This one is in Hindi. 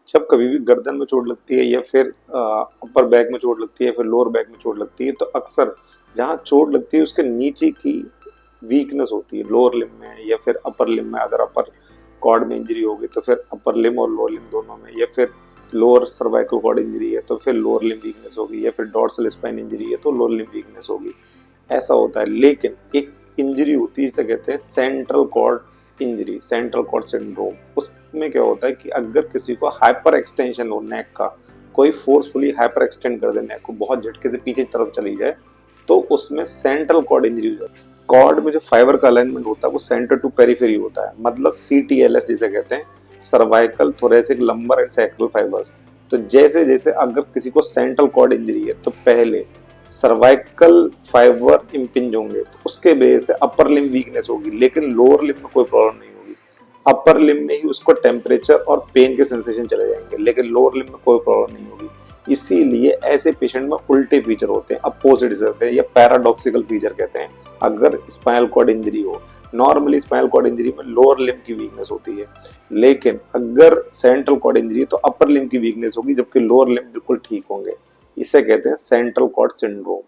जब कभी भी गर्दन में चोट लगती है या फिर अपर बैक में चोट लगती है, फिर लोअर बैक में चोट लगती है, तो अक्सर जहाँ चोट लगती है उसके नीचे की वीकनेस होती है, लोअर लिम्ब में या फिर अपर लिम्ब में। अगर अपर कॉर्ड में इंजरी होगी तो फिर अपर लिम्ब और लोअर लिम्ब दोनों में, या फिर लोअर सर्वाइकल कॉर्ड इंजरी है तो फिर लोअर लिम्ब वीकनेस होगी, या फिर डॉर्सल स्पाइन इंजरी है तो लोअर लिम्ब वीकनेस होगी। ऐसा होता है। लेकिन एक इंजरी होती है, इसे कहते हैं central cord injury, central cord syndrome. उसमें क्या होता है कि अगर किसी को हाइपर एक्सटेंशन हो नेक का, कोई फोर्सफुली हाइपर एक्सटेंड कर दे नेक को, बहुत झटके से पीछे की तरफ चली जाए, तो उसमें सेंट्रल कॉर्ड इंजरी हो जाती है। कॉर्ड में जो फाइबर का अलाइनमेंट होता है वो सेंटर टू पेरिफेरी होता है, मतलब CTLS जिसे कहते हैं, cervical thoracic lumbar and sacral fibres. तो जैसे जैसे अगर किसी को सेंट्रल कॉर्ड इंजरी है तो पहले सर्वाइकल फाइबर इम्पिंज होंगे, तो उसके वजह से अपर लिम्ब वीकनेस होगी, लेकिन लोअर लिम्ब में कोई प्रॉब्लम नहीं होगी। अपर लिम्ब में ही उसको टेम्परेचर और पेन के सेंसेशन चले जाएंगे, लेकिन लोअर लिम्ब में कोई प्रॉब्लम नहीं होगी। इसीलिए ऐसे पेशेंट में उल्टे फीचर होते हैं, अपोजिट होते हैं, या पैराडॉक्सिकल फीचर कहते हैं अगर स्पाइनल कॉर्ड इंजरी हो। नॉर्मली स्पाइनल कॉर्ड इंजरी में लोअर लिम्ब की वीकनेस होती है, लेकिन अगर सेंट्रल कॉर्ड इंजरी है तो अपर लिम्ब की वीकनेस होगी, जबकि लोअर लिम्ब बिल्कुल ठीक होंगे। इसे कहते हैं सेंट्रल कॉर्ड सिंड्रोम।